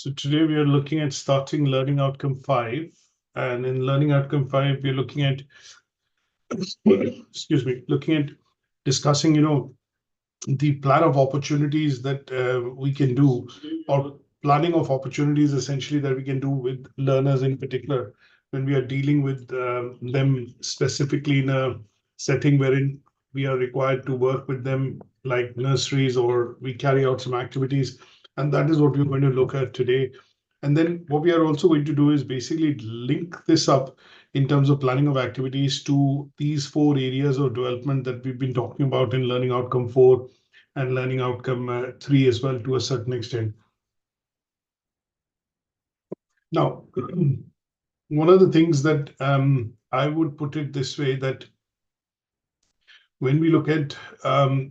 So today we are looking at starting Learning Outcome 5. And in Learning Outcome 5, we're looking at, looking at discussing, the plan of opportunities that we can do, or planning of opportunities essentially that we can do with learners in particular, when we are dealing with them specifically in a setting wherein we are required to work with them like nurseries, or we carry out some activities. And that is what we're going to look at today. And then what we are also going to do is basically link this up in terms of planning of activities to these 4 areas of development that we've been talking about in Learning Outcome 4 and Learning Outcome 3 as well, to a certain extent. Now, one of the things that I would put it this way, that when we look at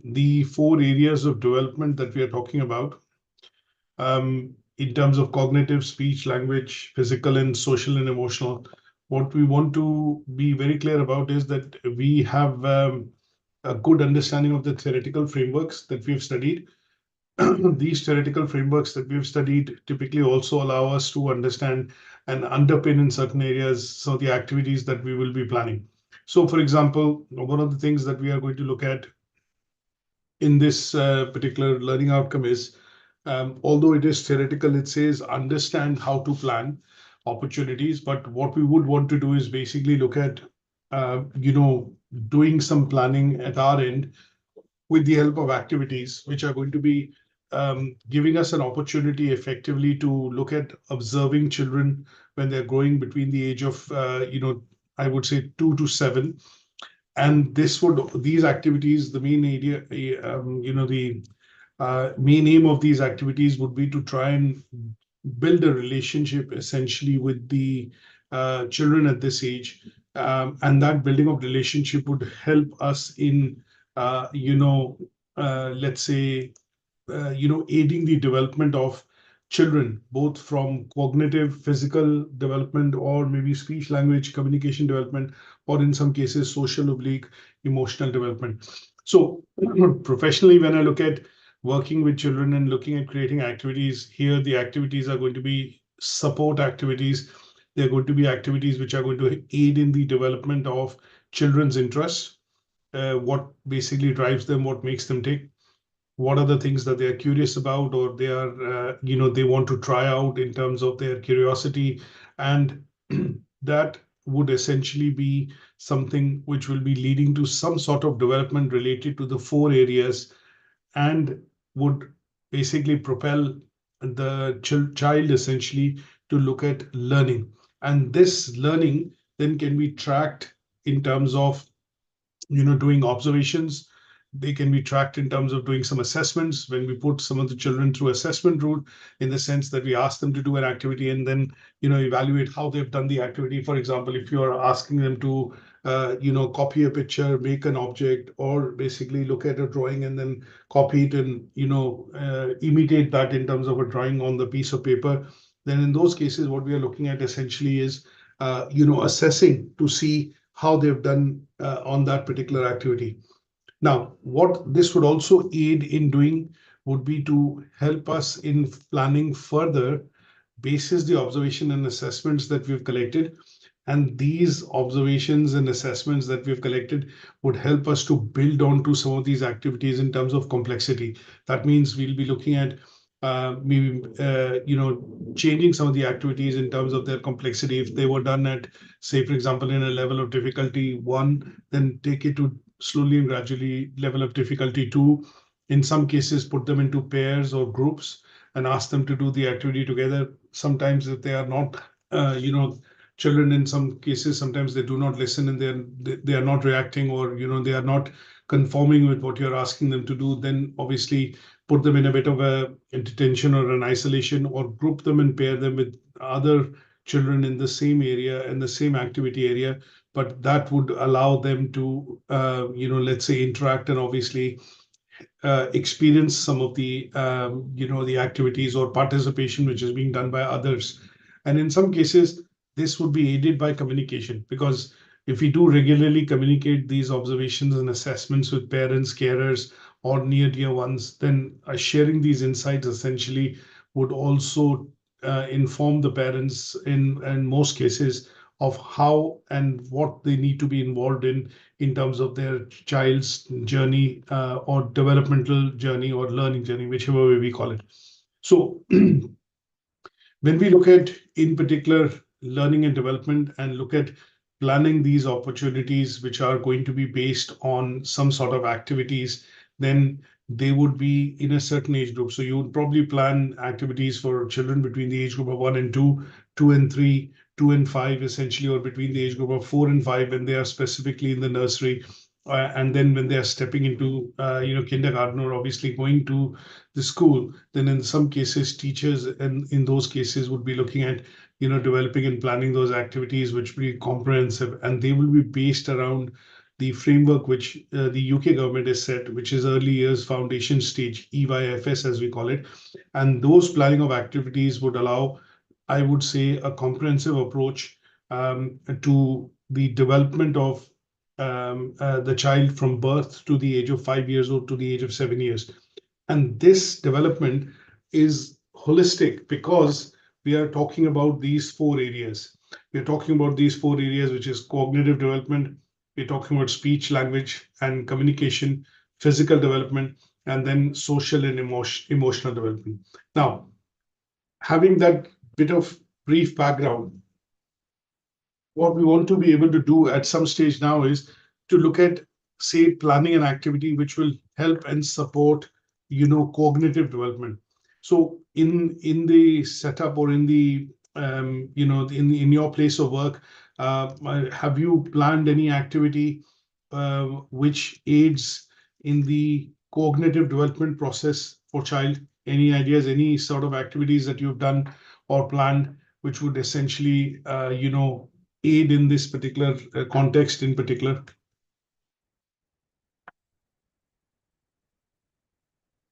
the 4 areas of development that we are talking about, in terms of cognitive, speech, language, physical, and social and emotional, what we want to be very clear about is that we have a good understanding of the theoretical frameworks that we've studied. These theoretical frameworks that we've studied typically also allow us to understand and underpin in certain areas some of the activities that we will be planning. So, for example, one of the things that we are going to look at in this particular learning outcome is, although it is theoretical, it says understand how to plan opportunities. But what we would want to do is basically look at, doing some planning at our end with the help of activities, which are going to be giving us an opportunity effectively to look at observing children when they're growing between the age of, I would say 2 to 7. And these activities, the main area, main aim of these activities would be to try and build a relationship essentially with the children at this age. And that building of relationship would help us in, let's say, aiding the development of children, both from cognitive, physical development, or maybe speech, language, communication development, or in some cases, social oblique emotional development. So professionally, when I look at working with children and looking at creating activities, here the activities are going to be support activities. They're going to be activities which are going to aid in the development of children's interests, what basically drives them, what makes them tick, what are the things that they are curious about, or they are, they want to try out in terms of their curiosity. And that would essentially be something which will be leading to some sort of development related to the 4 areas, and would basically propel the child essentially to look at learning. And this learning then can be tracked in terms of, doing observations. They can be tracked in terms of doing some assessments when we put some of the children through assessment route, in the sense that we ask them to do an activity and then, evaluate how they've done the activity. For example, if you are asking them to, copy a picture, make an object, or basically look at a drawing and then copy it and, imitate that in terms of a drawing on the piece of paper, then in those cases, what we are looking at essentially is, assessing to see how they've done on that particular activity. Now, what this would also aid in doing would be to help us in planning further basis the observation and assessments that we've collected. And these observations and assessments that we've collected would help us to build onto some of these activities in terms of complexity. That means we'll be looking at maybe, changing some of the activities in terms of their complexity. If they were done at, say, for example, in a level of difficulty 1, then take it to slowly and gradually level of difficulty 2. In some cases, put them into pairs or groups and ask them to do the activity together. Sometimes if they are not, children in some cases, sometimes they do not listen and they are not reacting, or, they are not conforming with what you're asking them to do, then obviously put them in a bit of a detention or an isolation, or group them and pair them with other children in the same area and the same activity area. But that would allow them to, let's say, interact and obviously experience some of the, the activities or participation which is being done by others. And in some cases, this would be aided by communication, because if we do regularly communicate these observations and assessments with parents, carers, or near dear ones, then sharing these insights essentially would also inform the parents in most cases of how and what they need to be involved in terms of their child's journey or developmental journey or learning journey, whichever way we call it. So when we look at, in particular, learning and development and look at planning these opportunities, which are going to be based on some sort of activities, then they would be in a certain age group. So you would probably plan activities for children between the age group of 1 and 2, 2 and 3, 2 and 5, essentially, or between the age group of 4 and 5 when they are specifically in the nursery. And then when they are stepping into, kindergarten or obviously going to the school, then in some cases, teachers and in those cases would be looking at, developing and planning those activities, which will be comprehensive, and they will be based around the framework which the UK government has set, which is early years foundation stage, EYFS as we call it. And those planning of activities would allow, I would say, a comprehensive approach to the development of the child from birth to the age of 5 years old to the age of 7 years. And this development is holistic because we are talking about these 4 areas. We're talking about these 4 areas, which is cognitive development. We're talking about speech, language, and communication, physical development, and then social and emotional development. Now, having that bit of brief background, what we want to be able to do at some stage now is to look at, say, planning an activity which will help and support, cognitive development. So in the setup or in the, in your place of work, have you planned any activity which aids in the cognitive development process for child? Any ideas, any sort of activities that you've done or planned, which would essentially, aid in this particular context in particular?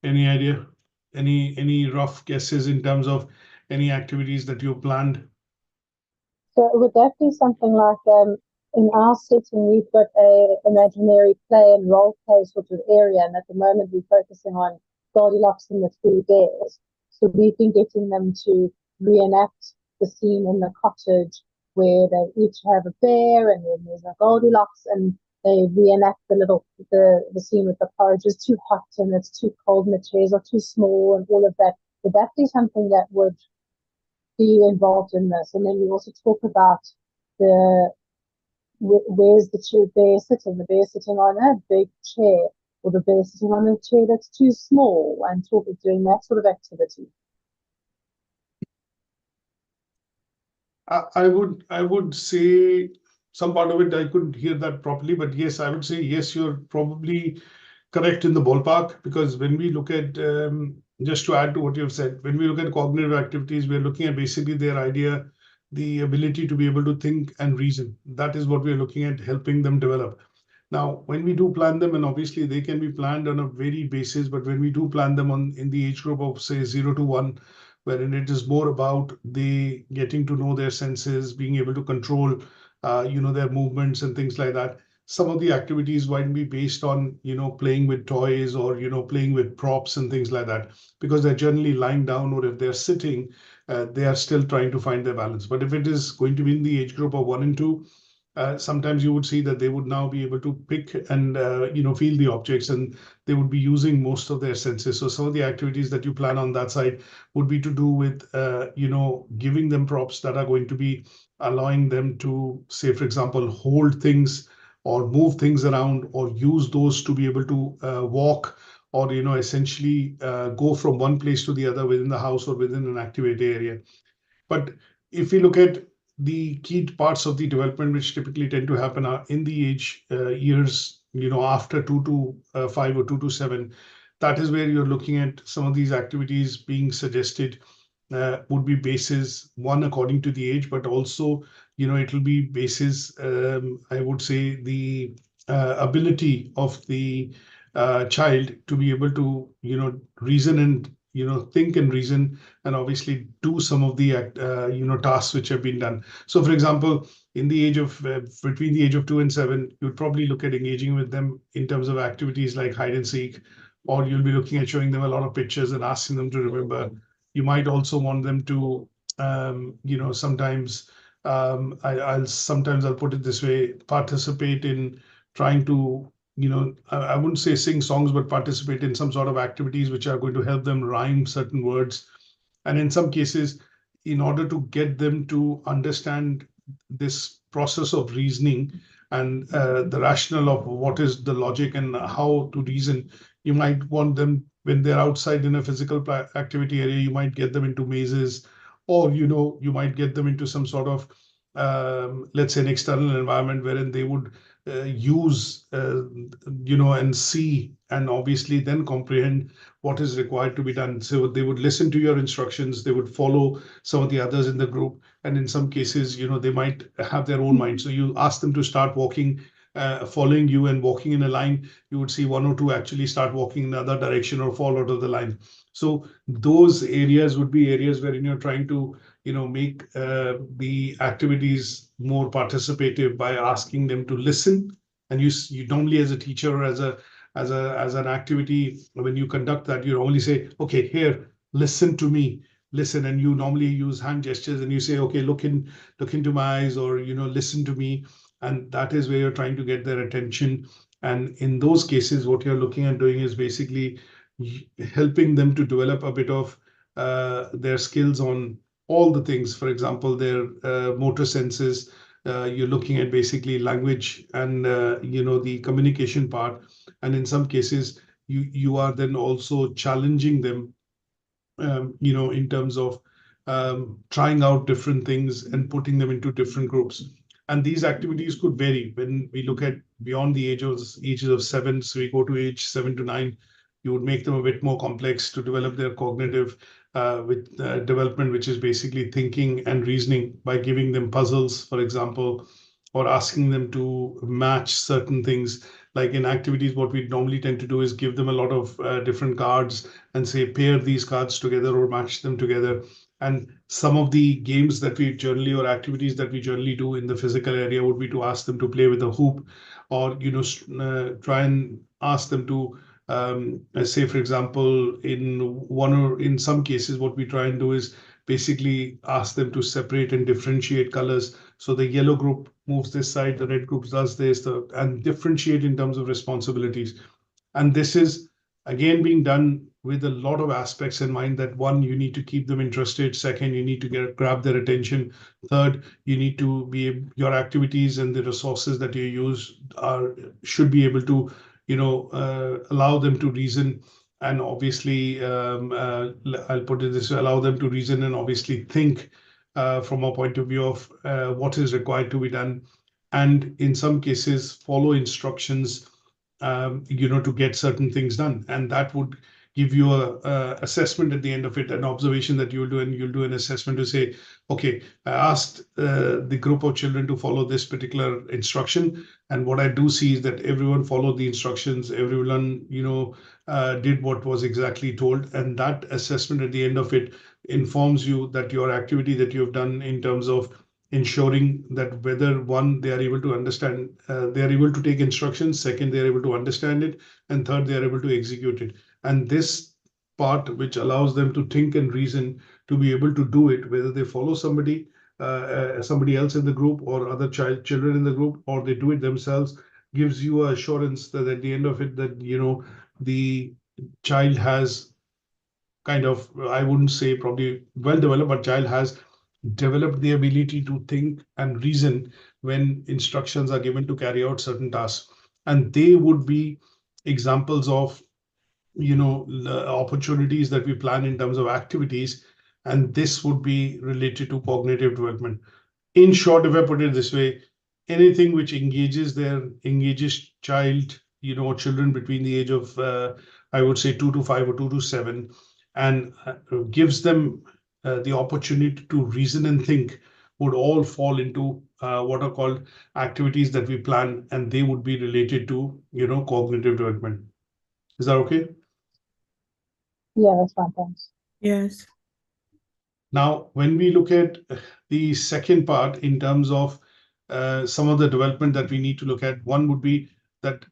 Any idea? Any rough guesses in terms of any activities that you planned? So would that be something like in our setting, we've got a imaginary play and role play sort of area, and at the moment we're focusing on Goldilocks and the 3 bears. So we've been getting them to reenact the scene in the cottage where they each have a bear and then there's a Goldilocks, and they reenact the scene with the porridge is too hot and it's too cold and the chairs are too small and all of that. Would that be something that would be involved in this? And then we also talk about where's the bear sitting? The bear sitting on a big chair, or the bear sitting on a chair that's too small, and doing that sort of activity. I would say some part of it I couldn't hear that properly, but yes, I would say yes, you're probably correct in the ballpark, because when we look at, just to add to what you've said, when we look at cognitive activities, we're looking at basically their idea, the ability to be able to think and reason. That is what we're looking at, helping them develop. Now, when we do plan them, and obviously they can be planned on a varied basis, but when we do plan them in the age group of, say, 0 to 1, wherein it is more about the getting to know their senses, being able to control, their movements and things like that. Some of the activities might be based on, playing with toys or, playing with props and things like that, because they're generally lying down, or if they're sitting, they are still trying to find their balance. But if it is going to be in the age group of 1 and 2, sometimes you would see that they would now be able to pick and, feel the objects, and they would be using most of their senses. So some of the activities that you plan on that side would be to do with, giving them props that are going to be allowing them to, say, for example, hold things or move things around, or use those to be able to walk, or, essentially go from one place to the other within the house or within an activity area. But if we look at the key parts of the development, which typically tend to happen in the age years, after 2 to 5 or 2 to 7, that is where you're looking at some of these activities being suggested would be basis, one, according to the age, but also, it will be basis, I would say, the ability of the child to be able to, reason and, think and reason, and obviously do some of the, tasks which have been done. So, for example, in the age of, between the age of 2 and 7, you'd probably look at engaging with them in terms of activities like hide and seek, or you'll be looking at showing them a lot of pictures and asking them to remember. You might also want them to, sometimes I'll put it this way, participate in trying to, I wouldn't say sing songs, but participate in some sort of activities which are going to help them rhyme certain words. And in some cases, in order to get them to understand this process of reasoning and the rationale of what is the logic and how to reason, you might want them when they're outside in a physical activity area, you might get them into mazes, or you might get them into some sort of let's say an external environment wherein they would use and see and obviously then comprehend what is required to be done. So they would listen to your instructions, they would follow some of the others in the group, and in some cases they might have their own mind. So you ask them to start walking, following you and walking in a line, you would see one or two actually start walking in another direction or fall out of the line. So those areas would be areas wherein you're trying to make the activities more participative by asking them to listen. And you normally, as a teacher or as an activity, when you conduct that, you only say, okay, here, listen to me, listen. And you normally use hand gestures and you say, okay, look into my eyes, or listen to me. And that is where you're trying to get their attention. And in those cases, what you're looking at doing is basically helping them to develop a bit of their skills on all the things. For example, their motor senses. You're looking at basically language and the communication part. And in some cases, you are then also challenging them, in terms of trying out different things and putting them into different groups. And these activities could vary. When we look at beyond the ages of 7, so we go to age 7 to 9, you would make them a bit more complex to develop their cognitive with development, which is basically thinking and reasoning by giving them puzzles, for example, or asking them to match certain things. Like in activities, what we normally tend to do is give them a lot of different cards and say, pair these cards together or match them together. And some of the games that we generally, or activities that we generally do in the physical area, would be to ask them to play with a hoop, or try and ask them to say, for example, in some cases, what we try and do is basically ask them to separate and differentiate colors. So the yellow group moves this side, the red group does this, and differentiate in terms of responsibilities. And this is again being done with a lot of aspects in mind. That one, you need to keep them interested. Second, you need to grab their attention. Third, you need to be, your activities and the resources that you use should be able to allow them to reason. And obviously, I'll put it this way, allow them to reason and obviously think from a point of view of what is required to be done, and in some cases follow instructions to get certain things done. And that would give you a assessment at the end of it, an observation that you'll do, and you'll do an assessment to say, okay, I asked the group of children to follow this particular instruction, and what I do see is that everyone followed the instructions, everyone did what was exactly told. And that assessment at the end of it informs you that your activity that you've done in terms of ensuring that whether one, they are able to understand, they are able to take instructions, second, they are able to understand it, and third, they are able to execute it. And this part, which allows them to think and reason, to be able to do it, whether they follow somebody else in the group or other children in the group, or they do it themselves, gives you assurance that at the end of it, that the child has kind of, I wouldn't say probably well developed, but child has developed the ability to think and reason when instructions are given to carry out certain tasks. And they would be examples of the opportunities that we plan in terms of activities, and this would be related to cognitive development. In short, if I put it this way, anything which engages child, children between the age of I would say 2 to 5 or 2 to 7, and gives them the opportunity to reason and think, would all fall into what are called activities that we plan, and they would be related to cognitive development. Is that okay? Yeah, that's fine, thanks. Yes. Now, when we look at the second part in terms of some of the development that we need to look at, one would be that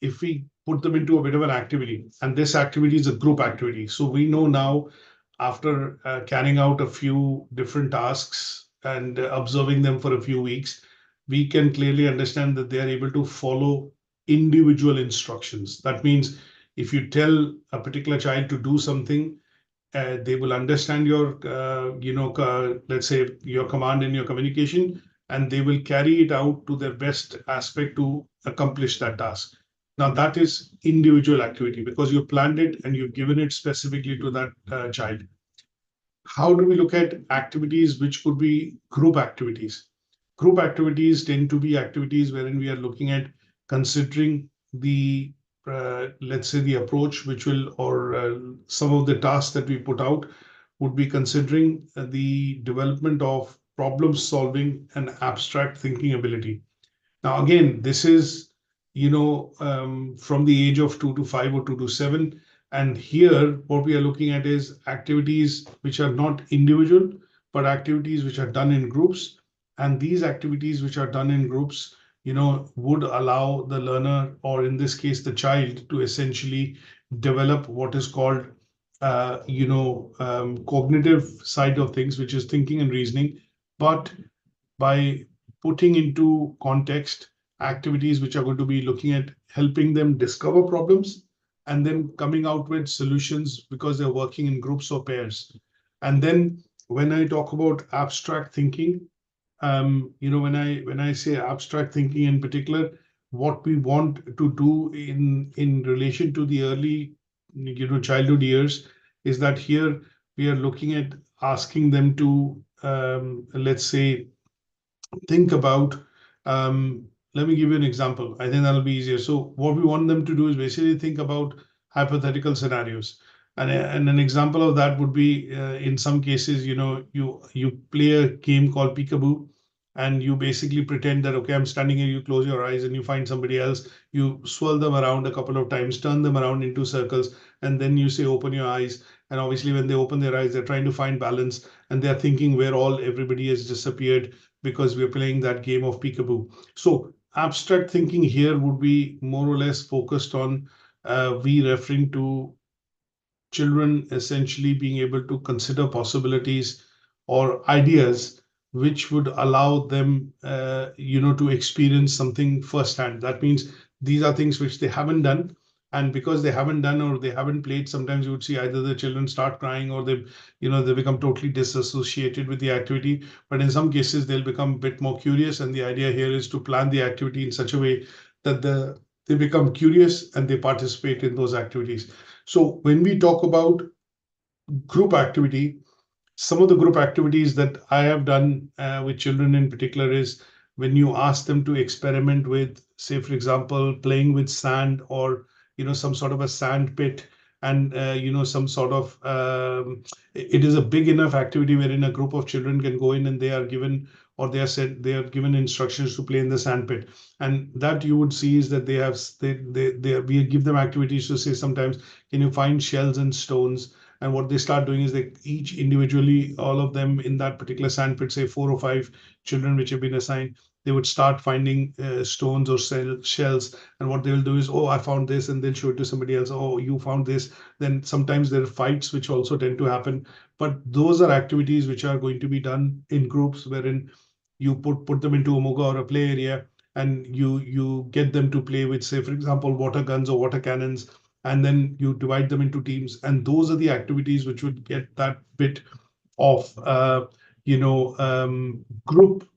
if we put them into a bit of an activity, and this activity is a group activity. So we know now after carrying out a few different tasks and observing them for a few weeks, we can clearly understand that they are able to follow individual instructions. That means if you tell a particular child to do something, they will understand your, let's say, your command and your communication, and they will carry it out to their best aspect to accomplish that task. Now, that is individual activity because you planned it and you've given it specifically to that child. How do we look at activities which could be group activities? Group activities tend to be activities wherein we are looking at considering the, let's say, the approach which will, or some of the tasks that we put out would be considering the development of problem solving and abstract thinking ability. Now, again, this is, from the age of 2 to 5 or 2 to 7. And here, what we are looking at is activities which are not individual, but activities which are done in groups. And these activities which are done in groups, would allow the learner, or in this case, the child, to essentially develop what is called, cognitive side of things, which is thinking and reasoning, but by putting into context activities which are going to be looking at helping them discover problems and then coming out with solutions because they're working in groups or pairs. And then when I talk about abstract thinking, when I say abstract thinking in particular, what we want to do in relation to the early, childhood years is that here we are looking at asking them to, let's say, think about, let me give you an example. I think that'll be easier. So what we want them to do is basically think about hypothetical scenarios. And an example of that would be, in some cases, you play a game called peekaboo, and you basically pretend that, okay, I'm standing here, you close your eyes and you find somebody else, you swirl them around a couple of times, turn them around into circles, and then you say, open your eyes. And obviously when they open their eyes, they're trying to find balance and they're thinking where everybody has disappeared because we're playing that game of peekaboo. So abstract thinking here would be more or less focused on, we referring to children essentially being able to consider possibilities or ideas which would allow them, to experience something firsthand. That means these are things which they haven't done. And because they haven't done or they haven't played, sometimes you would see either the children start crying or they become totally disassociated with the activity. But in some cases, they'll become a bit more curious. And the idea here is to plan the activity in such a way that they become curious and they participate in those activities. So when we talk about group activity, some of the group activities that I have done with children in particular is when you ask them to experiment with, say, for example, playing with sand or, some sort of a sand pit and, some sort of, it is a big enough activity wherein a group of children can go in and they are given or they are given instructions to play in the sand pit. And that you would see is that we give them activities to say sometimes, can you find shells and stones? And what they start doing is they each individually, all of them in that particular sandpit, say 4 or 5 children which have been assigned, they would start finding stones or shells. And what they will do is, oh, I found this, and they'll show it to somebody else. Oh, you found this. Then sometimes there are fights which also tend to happen. But those are activities which are going to be done in groups wherein you put them into a moga or a play area, and you get them to play with, say, for example, water guns or water cannons, and then you divide them into teams. And those are the activities which would get that bit of, group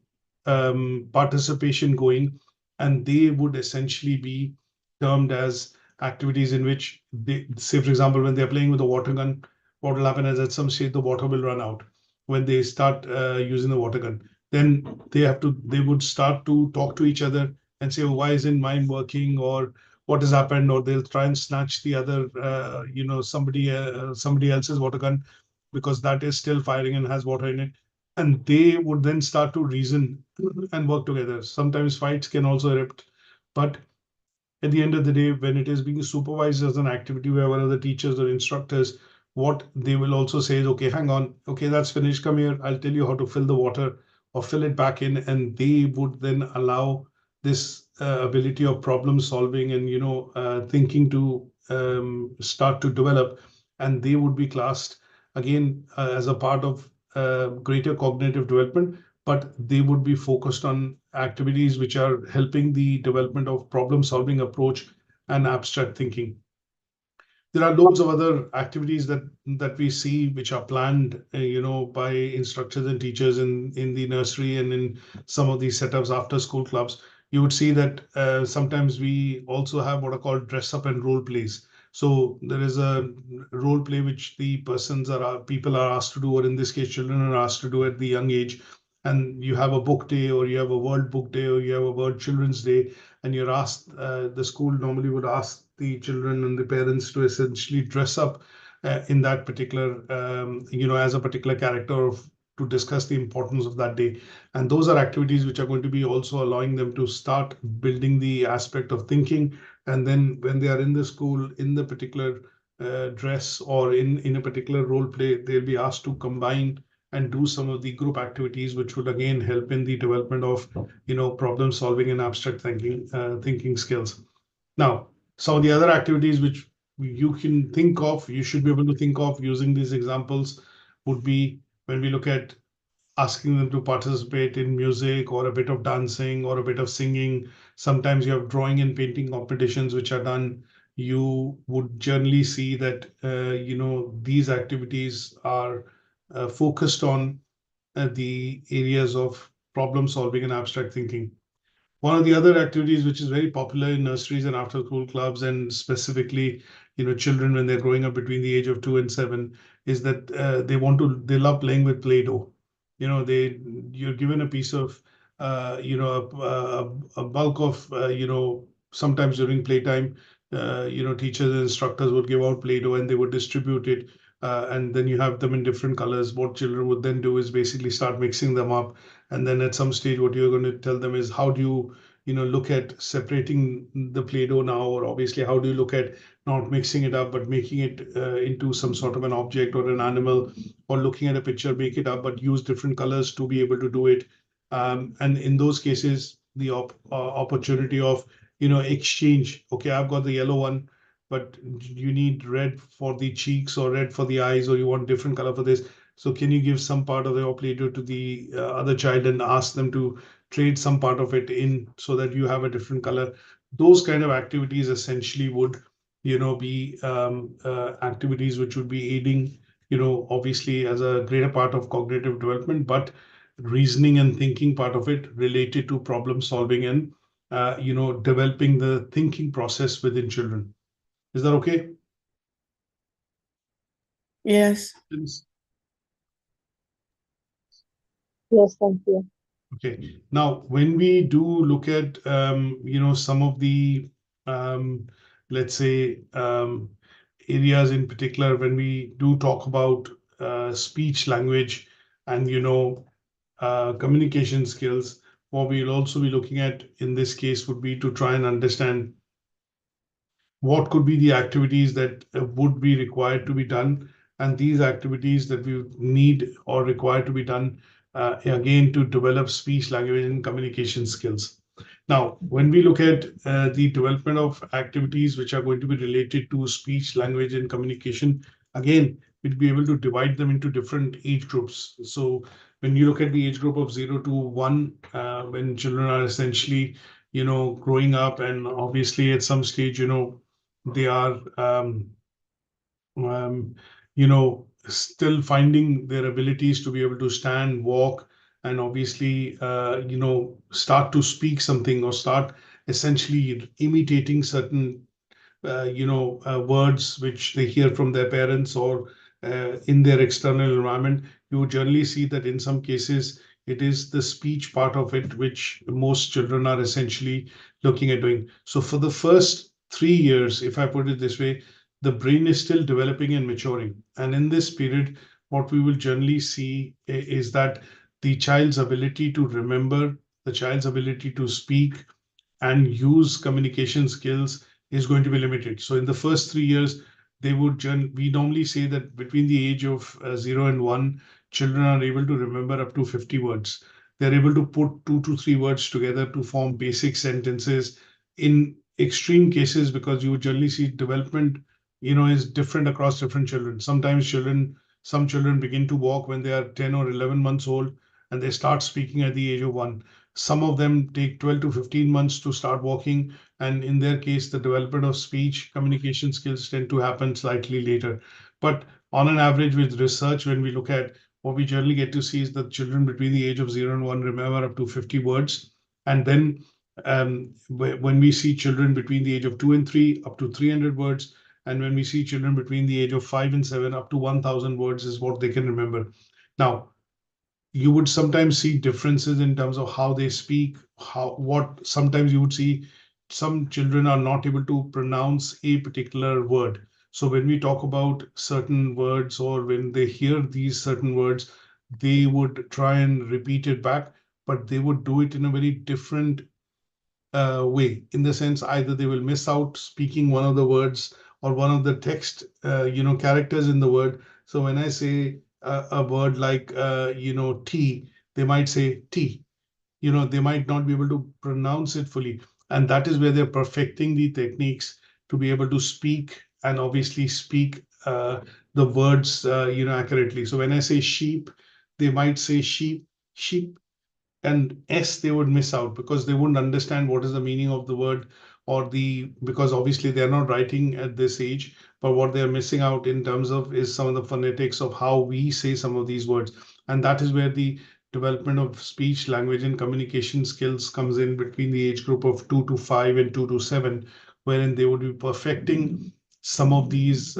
participation going. And they would essentially be termed as activities in which they, say, for example, when they're playing with a water gun, what will happen is at some stage the water will run out when they start using the water gun. Then they would start to talk to each other and say, oh, why isn't mine working? Or what has happened? Or they'll try and snatch the other, somebody else's water gun because that is still firing and has water in it. And they would then start to reason and work together. Sometimes fights can also erupt, but at the end of the day, when it is being supervised as an activity where one of the teachers or instructors, what they will also say is, okay, hang on, okay, that's finished, come here, I'll tell you how to fill the water or fill it back in. And they would then allow this ability of problem solving and, thinking to start to develop. And they would be classed again, as a part of greater cognitive development, but they would be focused on activities which are helping the development of problem-solving approach and abstract thinking. There are loads of other activities that we see which are planned, by instructors and teachers in the nursery and in some of these setups after school clubs. You would see that sometimes we also have what are called dress up and role plays. So there is a role play which the people are asked to do, or in this case, children are asked to do at the young age. And you have a book day, or you have a World Book Day, or you have a World Children's Day, and you're asked, the school normally would ask the children and the parents to essentially dress up in that particular, as a particular character to discuss the importance of that day. And those are activities which are going to be also allowing them to start building the aspect of thinking. And then when they are in the school, in the particular dress or in a particular role play, they'll be asked to combine and do some of the group activities, which would again help in the development of problem solving and abstract thinking skills. Now, some of the other activities which you can think of, you should be able to think of using these examples would be when we look at asking them to participate in music or a bit of dancing or a bit of singing. Sometimes you have drawing and painting competitions which are done. You would generally see that these activities are focused on the areas of problem solving and abstract thinking. One of the other activities which is very popular in nurseries and after school clubs, and specifically, children when they're growing up between the age of 2 and 7, is that they love playing with Play-Doh. You're given a piece of, a bulk of, sometimes during playtime, teachers and instructors would give out Play-Doh and they would distribute it. And then you have them in different colors. What children would then do is basically start mixing them up. And then at some stage, what you're going to tell them is how do you, look at separating the Play-Doh now, or obviously how do you look at not mixing it up, but making it into some sort of an object or an animal, or looking at a picture, make it up, but use different colors to be able to do it. And in those cases, the opportunity of, exchange. Okay, I've got the yellow one, but you need red for the cheeks or red for the eyes, or you want different color for this. So can you give some part of your Play-Doh to the other child and ask them to trade some part of it in so that you have a different color? Those kind of activities essentially would, be activities which would be aiding, obviously as a greater part of cognitive development, but reasoning and thinking part of it related to problem solving and, developing the thinking process within children. Is that okay? Yes. Yes, thank you. Okay. Now, when we do look at, some of the, let's say, areas in particular, when we do talk about speech, language, and, communication skills, what we'll also be looking at in this case would be to try and understand what could be the activities that would be required to be done, and these activities that we need or require to be done again to develop speech, language, and communication skills. Now, when we look at the development of activities which are going to be related to speech, language, and communication, again, we'll be able to divide them into different age groups. So when you look at the age group of 0 to 1, when children are essentially, growing up, and obviously at some stage, they are, still finding their abilities to be able to stand, walk, and obviously, start to speak something or start essentially imitating certain, words which they hear from their parents or in their external environment. You would generally see that in some cases, it is the speech part of it which most children are essentially looking at doing. So for the first 3 years, if I put it this way, the brain is still developing and maturing. And in this period, what we will generally see is that the child's ability to remember, the child's ability to speak and use communication skills is going to be limited. So in the first 3 years, we normally say that between the age of 0 and 1, children are able to remember up to 50 words. They're able to put 2 to 3 words together to form basic sentences. In extreme cases, because you would generally see development, is different across different children. Sometimes children Some children begin to walk when they are 10 or 11 months old, and they start speaking at the age of 1. Some of them take 12 to 15 months to start walking, and in their case, the development of speech communication skills tend to happen slightly later. But on an average, with research, when we look at what we generally get to see is that children between the age of 0 and 1 remember up to 50 words. And then when we see children between the age of 2 and 3, up to 300 words. And when we see children between the age of 5 and 7, up to 1,000 words is what they can remember. Now, you would sometimes see differences in terms of how they speak, sometimes you would see some children are not able to pronounce a particular word. So when we talk about certain words, or when they hear these certain words, they would try and repeat it back, but they would do it in a very different way, in the sense either they will miss out speaking one of the words or one of the text, characters in the word. So when I say a word like, tea, they might say tea. They might not be able to pronounce it fully. And that is where they're perfecting the techniques to be able to speak, and obviously speak the words, accurately. So when I say sheep, they might say sheep, sheep, and S they would miss out because they wouldn't understand what is the meaning of the word, because obviously they're not writing at this age, but what they're missing out in terms of is some of the phonetics of how we say some of these words. And that is where the development of speech, language, and communication skills comes in between the age group of 2 to 5 and 2 to 7, wherein they would be perfecting some of these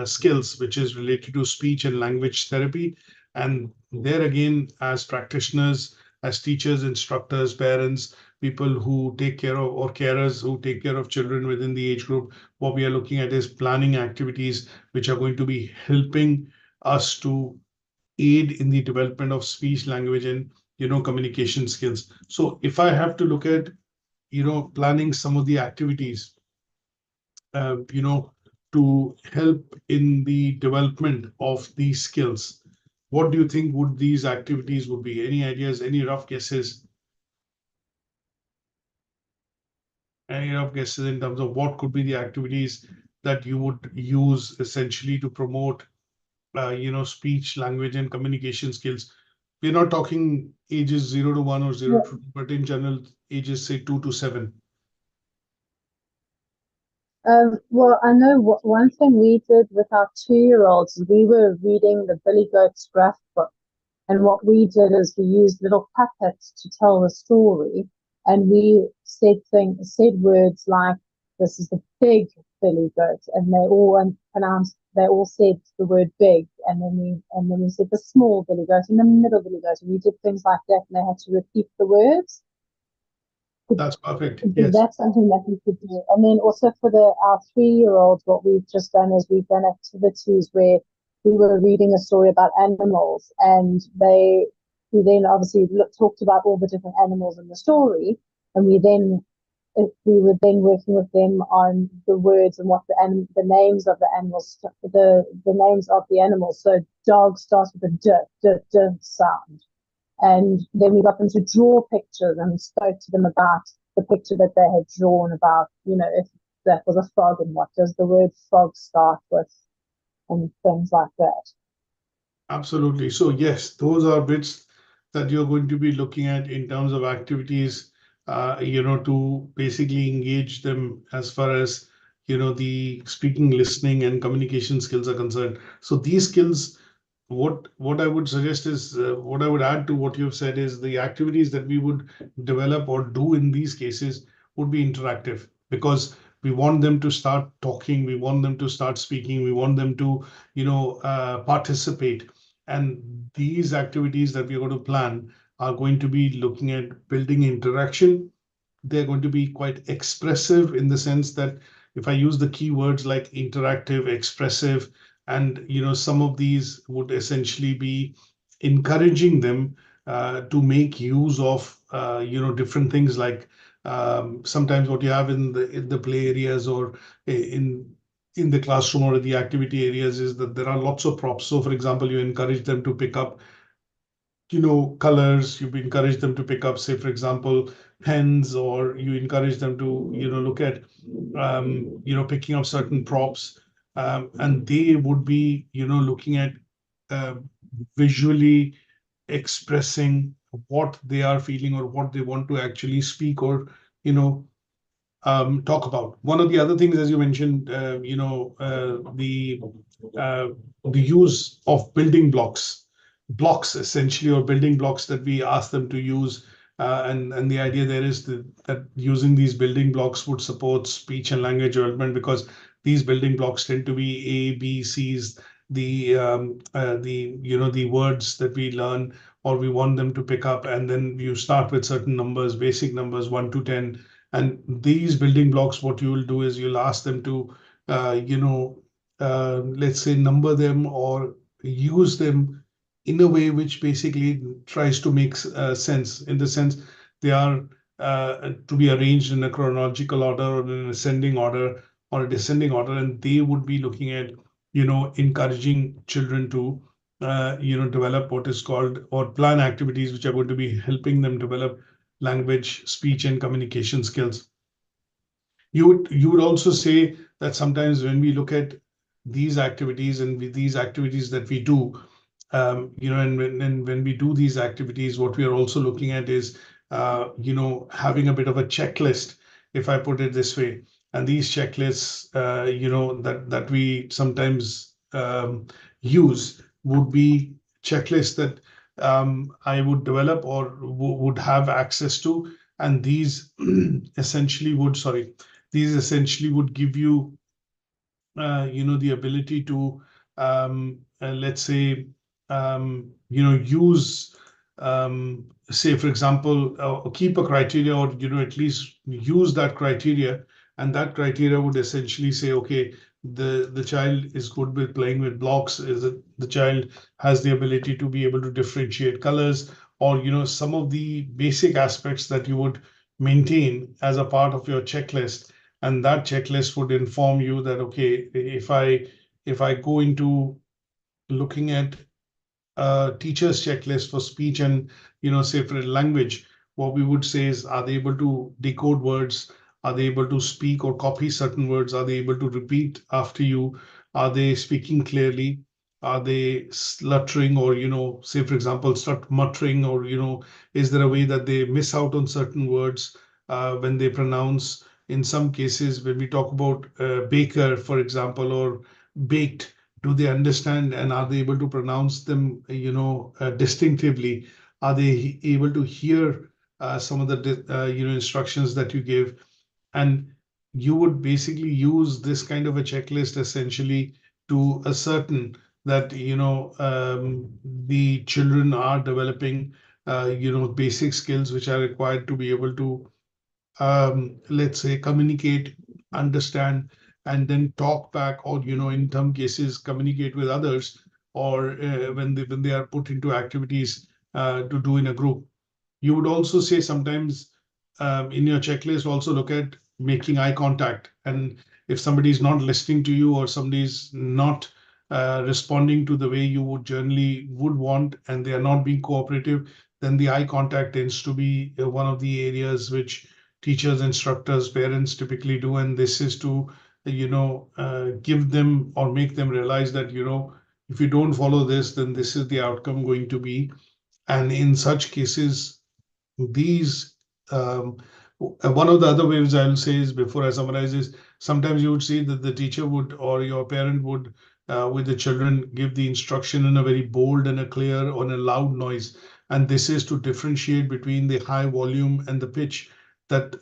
skills which is related to speech and language therapy. And there again, as practitioners, as teachers, instructors, parents, people who take care of, or carers who take care of children within the age group, what we are looking at is planning activities which are going to be helping us to aid in the development of speech, language, and communication skills. So if I have to look at planning some of the activities uh, you know to help in the development of these skills, what do you think would these activities would be? Any ideas, any rough guesses? Any rough guesses in terms of what could be the activities that you would use essentially to promote, speech, language, and communication skills? We're not talking ages 0 to 1 or 0 to 2, but in general, ages say 2 to 7. Well, I know one thing we did with our 2-year-olds is we were reading the Billy Goat's Graph book. And what we did is we used little puppets to tell the story. And we said words like, this is the big Billy Goat. And they all said the word big. And then we said the small Billy Goat and the middle Billy Goat. And we did things like that, and they had to repeat the words. That's perfect. Yes. That's something that we could do. And then also for our 3-year-olds, what we've just done is we've done activities where we were reading a story about animals, and we then obviously talked about all the different animals in the story, and we were then working with them on the words and what the names of the animals, the names of the animals. So dog starts with a d sound. And then we got them to draw pictures and spoke to them about the picture that they had drawn, about, if that was a frog and what does the word frog start with, and things like that. Absolutely. So yes, those are bits that you're going to be looking at in terms of activities, to basically engage them as far as, the speaking, listening, and communication skills are concerned. So these skills, what I would suggest is, what I would add to what you've said is the activities that we would develop or do in these cases would be interactive, because we want them to start talking, we want them to start speaking, we want them to, participate. And these activities that we're going to plan are going to be looking at building interaction. They're going to be quite expressive, in the sense that if I use the keywords like interactive, expressive, and some of these would essentially be encouraging them to make use of different things, like sometimes what you have in the play areas, or in the classroom or the activity areas, is that there are lots of props. So for example, you encourage them to pick up colors, you encourage them to pick up, say, for example, pens, or you encourage them to, look at, picking up certain props. and they would be, looking at uh, visually expressing what they are feeling or what they want to actually speak or, you know, talk about. One of the other things, as you mentioned, uh, the use of building blocks essentially, or building blocks that we ask them to use. And the idea there is that using these building blocks would support speech and language development, because these building blocks tend to be A, B, C's, the words that we learn or we want them to pick up, and then you start with certain numbers, basic numbers, 1 to 10, and these building blocks, what you will do is you'll ask them to, let's say, number them or use them in a way which basically tries to make sense, in the sense they are to be arranged in a chronological order or in an ascending order or a descending order, and they would be looking at, encouraging children to, develop what is called, or plan activities which are going to be helping them develop language, speech, and communication skills. You would also say that sometimes when we look at these activities and with these activities that we do, and when we do these activities, what we are also looking at is, having a bit of a checklist, if I put it this way. And these checklists, that we sometimes use would be checklists that I would develop or would have access to, and essentially would, sorry, these essentially would give you, the ability to, let's say, use, say, for example, keep a criteria, or, at least use that criteria. And that criteria would essentially say, okay, the child is good with playing with blocks. Is it the child has the ability to be able to differentiate colors, or, some of the basic aspects that you would maintain as a part of your checklist. And that checklist would inform you that, okay, if I go into looking at a teacher's checklist for speech and, say, for language, what we would say is, are they able to decode words? Are they able to speak or copy certain words? Are they able to repeat after you? Are they speaking clearly? Are they sluttering, or, say, for example, start muttering, or, is there a way that they miss out on certain words when they pronounce? In some cases, when we talk about baker, for example, or baked, do they understand, and are they able to pronounce them, distinctively? Are they able to hear some of the instructions that you give? And you would basically use this kind of a checklist essentially to ascertain that, the children are developing basic skills which are required to be able to, let's say, communicate, understand, and then talk back, or, in some cases, communicate with others, or when they are put into activities to do in a group. You would also say sometimes, in your checklist, also look at making eye contact. And if somebody is not listening to you, or somebody is not responding to the way you would generally would want, and they are not being cooperative, then the eye contact tends to be one of the areas which teachers, instructors, parents typically do. And this is to, give them or make them realize that, if you don't follow this, then this is the outcome going to be. And in such cases, these one of the other ways I will say is, before I summarize, is sometimes you would see that the teacher would, or your parent would, with the children, give the instruction in a very bold and a clear or a loud noise. And this is to differentiate between the high volume and the pitch that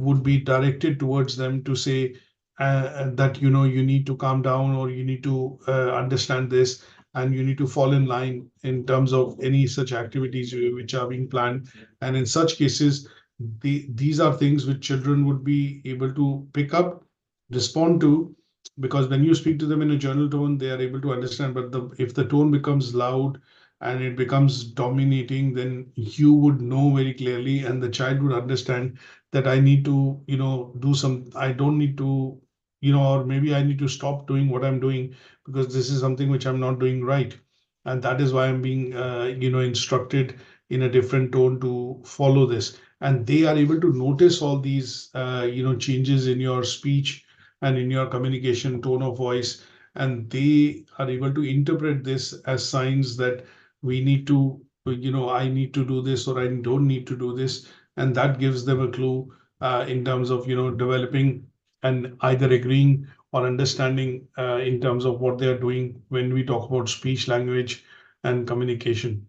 would be directed towards them, to say that, you need to calm down, or you need to understand this, and you need to fall in line in terms of any such activities which are being planned. And in such cases, these are things which children would be able to pick up, respond to, because when you speak to them in a journal tone, they are able to understand. But if the tone becomes loud and it becomes dominating, then you would know very clearly, and the child would understand that I need to, I don't need to, or maybe I need to stop doing what I'm doing, because this is something which I'm not doing right. And that is why I'm being, instructed in a different tone to follow this. And they are able to notice all these, changes in your speech, and in your communication tone of voice, and they are able to interpret this as signs that we need to, I need to do this or I don't need to do this, and that gives them a clue in terms of developing and either agreeing or understanding in terms of what they are doing when we talk about speech, language, and communication.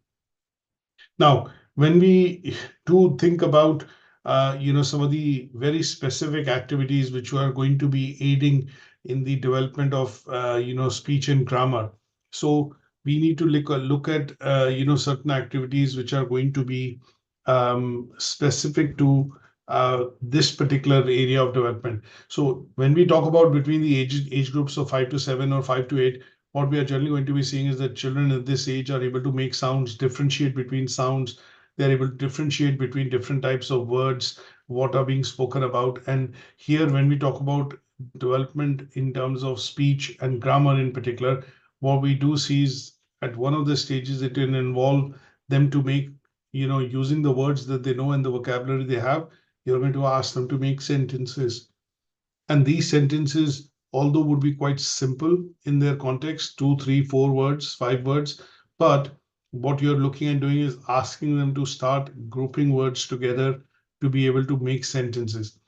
Now, when we do think about some of the very specific activities which are going to be aiding in the development of speech and grammar, so we need to look at certain activities which are going to be specific to this particular area of development. So when we talk about between the age groups of 5 to 7 or 5 to 8, what we are generally going to be seeing is that children at this age are able to make sounds, differentiate between sounds. They're able to differentiate between different types of words, what are being spoken about. And here, when we talk about development in terms of speech and grammar in particular, what we do see is at one of the stages, it will involve them to make, using the words that they know and the vocabulary they have, you're going to ask them to make sentences. And these sentences, although would be quite simple in their context, 2, 3, 4 words, 5 words, but what you're looking at doing is asking them to start grouping words together to be able to make sentences.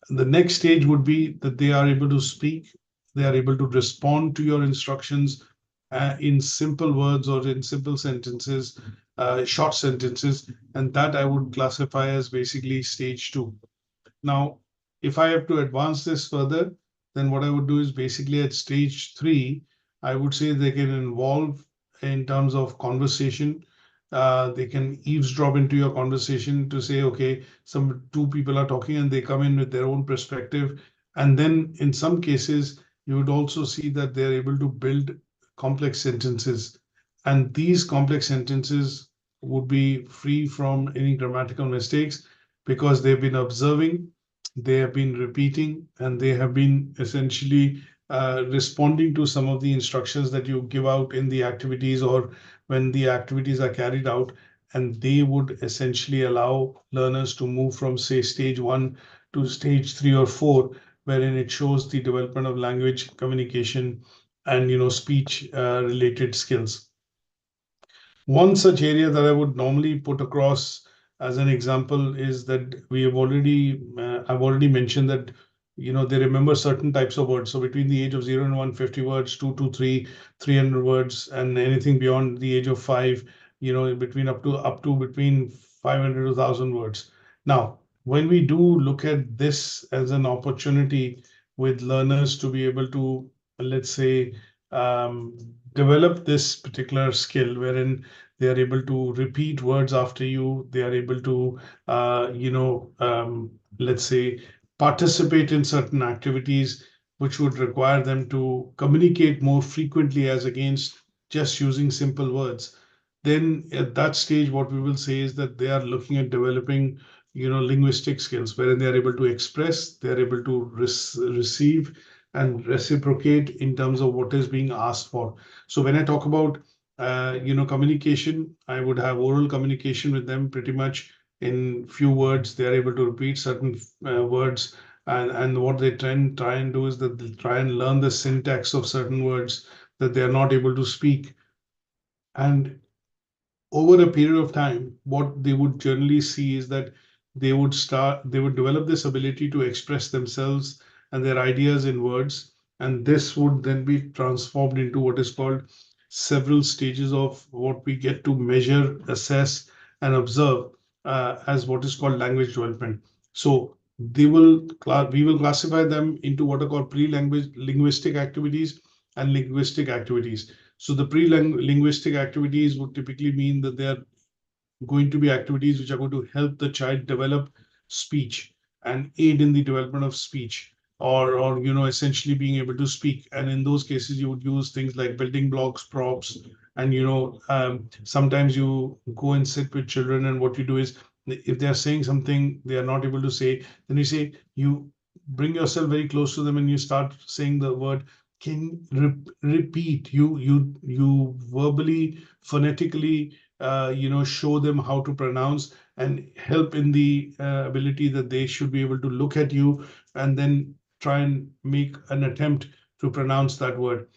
The next stage would be that they are able to speak, they are able to respond to your instructions in simple words or in simple sentences, short sentences, and that I would classify as basically stage 2. Now, if I have to advance this further, then what I would do is basically at stage 3, I would say they can involve in terms of conversation. They can eavesdrop into your conversation to say, okay, some two people are talking and they come in with their own perspective. And then in some cases, you would also see that they're able to build complex sentences. And these complex sentences would be free from any grammatical mistakes because they've been observing, they have been repeating, and they have been essentially responding to some of the instructions that you give out in the activities or when the activities are carried out. And they would essentially allow learners to move from, say, stage 1 to stage 3 or 4, wherein it shows the development of language, communication, and speech related skills. One such area that I would normally put across as an example is that I've already mentioned that, they remember certain types of words. So between the age of 0 and 150 words, 2 to 3, 300 words, and anything beyond the age of 5, between up to between 500 to 1,000 words. Now, when we do look at this as an opportunity with learners to be able to, let's say, um, develop this particular skill wherein they are able to repeat words after you, they are able to let's say participate in certain activities which would require them to communicate more frequently as against just using simple words. Then at that stage what we will say is that they are looking at developing linguistic skills wherein they are able to express, they are able to receive and reciprocate in terms of what is being asked for. So when I talk about communication, I would have oral communication with them pretty much in few words. They are able to repeat certain words, and what they try and do is that they try and learn the syntax of certain words that they are not able to speak. And over a period of time, what they would generally see is that they would develop this ability to express themselves and their ideas in words. And this would then be transformed into what is called several stages of what we get to measure, assess, and observe as what is called language development. So we will classify them into what are called pre-language linguistic activities and linguistic activities. So the pre-linguistic activities would typically mean that they are going to be activities which are going to help the child develop speech and aid in the development of speech, or essentially being able to speak. And in those cases, you would use things like building blocks, props, and sometimes you go and sit with children, and what you do is if they are saying something they are not able to say, then you bring yourself very close to them and you start saying the word. Can repeat, you verbally, phonetically show them how to pronounce and help in the ability that they should be able to look at you and then try and make an attempt to pronounce that word.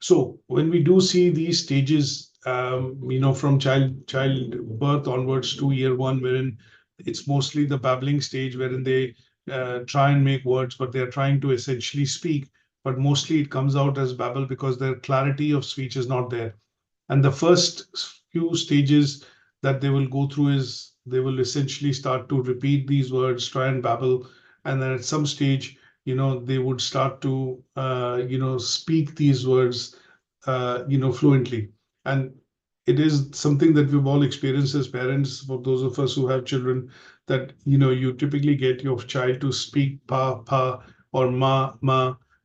So when we do see these stages, from childbirth onwards to year one, wherein it's mostly the babbling stage, wherein they try and make words, but they're trying to essentially speak, but mostly it comes out as babble because their clarity of speech is not there. And the first few stages that they will go through is they will essentially start to repeat these words, try and babble, and then at some stage, they would start to, speak these words, fluently. And it is something that we've all experienced as parents, for those of us who have children, that, you typically get your child to speak pa, or ma,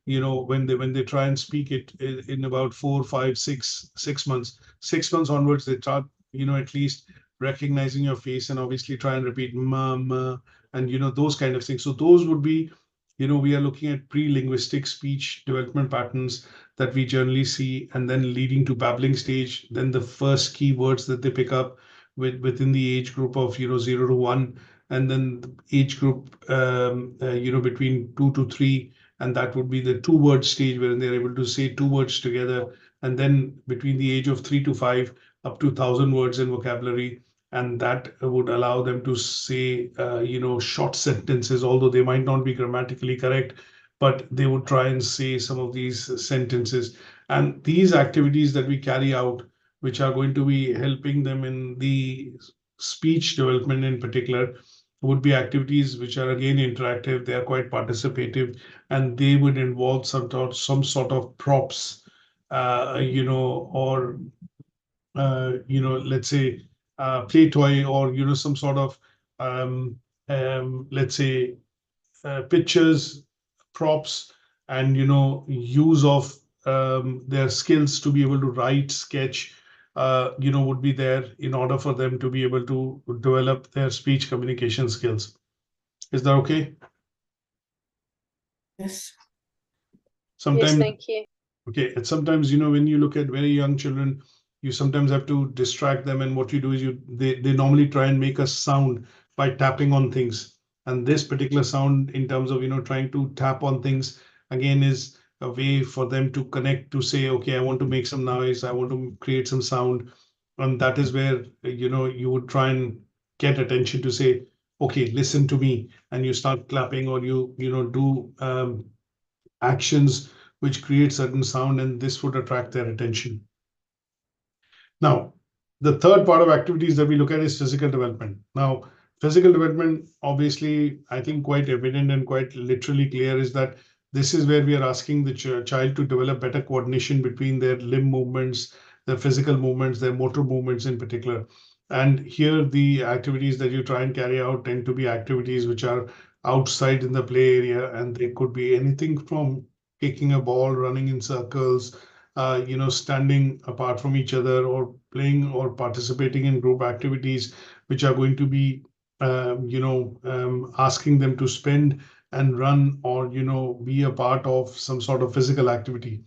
when they try and speak it in about 4, 5, 6 months. 6 months onwards, they start, at least recognizing your face and obviously try and repeat ma, and those kind of things. So those would be, we are looking at pre-linguistic speech development patterns that we generally see, and then leading to babbling stage, then the first key words that they pick up within the age group of 0 to 1, and then the age group between 2 to 3, and that would be the 2 word stage where they're able to say 2 words together, and then between the age of 3 to 5 up to 1,000 words in vocabulary, and that would allow them to say short sentences, although they might not be grammatically correct, but they would try and say some of these sentences. And these activities that we carry out, which are going to be helping them in the speech development in particular, would be activities which are again interactive, they are quite participative, and they would involve some sort of props, or let's say play toy, or some sort of let's say pictures, props, and use of their skills to be able to write, sketch, would be there in order for them to be able to develop their speech communication skills. Is that okay? Yes. Sometimes, Yes, thank you. okay, and sometimes, when you look at very young children, you sometimes have to distract them, and what you do is they normally try and make a sound by tapping on things. And this particular sound, in terms of trying to tap on things, again, is a way for them to connect, to say, okay, I want to make some noise, I want to create some sound. And that is where you would try and get attention to say, okay, listen to me, and you start clapping, or do actions which create certain sound, and this would attract their attention. Now, the third part of activities that we look at is physical development. Now, physical development, obviously, I think quite evident and quite literally clear, is that this is where we are asking the child to develop better coordination between their limb movements, their physical movements, their motor movements in particular. And here, the activities that you try and carry out tend to be activities which are outside in the play area, and they could be anything from kicking a ball, running in circles, standing apart from each other, or playing or participating in group activities, which are going to be, asking them to spend and run, or, be a part of some sort of physical activity.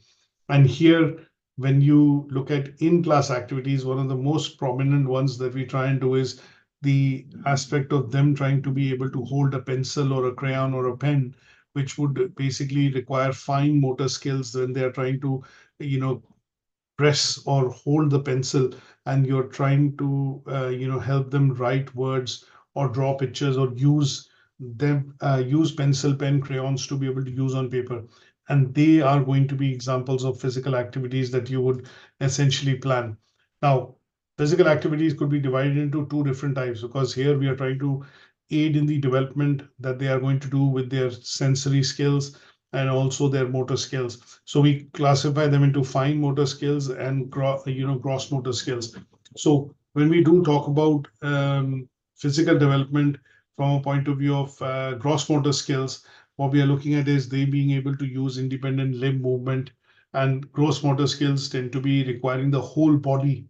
And here, when you look at in-class activities, one of the most prominent ones that we try and do is the aspect of them trying to be able to hold a pencil or a crayon or a pen, which would basically require fine motor skills when they are trying to, press or hold the pencil, and you're trying to, help them write words or draw pictures, or use pencil, pen, crayons to be able to use on paper. And they are going to be examples of physical activities that you would essentially plan. Now, physical activities could be divided into two different types, because here we are trying to aid in the development that they are going to do with their sensory skills and also their motor skills. So we classify them into fine motor skills and gross motor skills. So when we do talk about physical development from a point of view of gross motor skills, what we are looking at is they being able to use independent limb movement, and gross motor skills tend to be requiring the whole body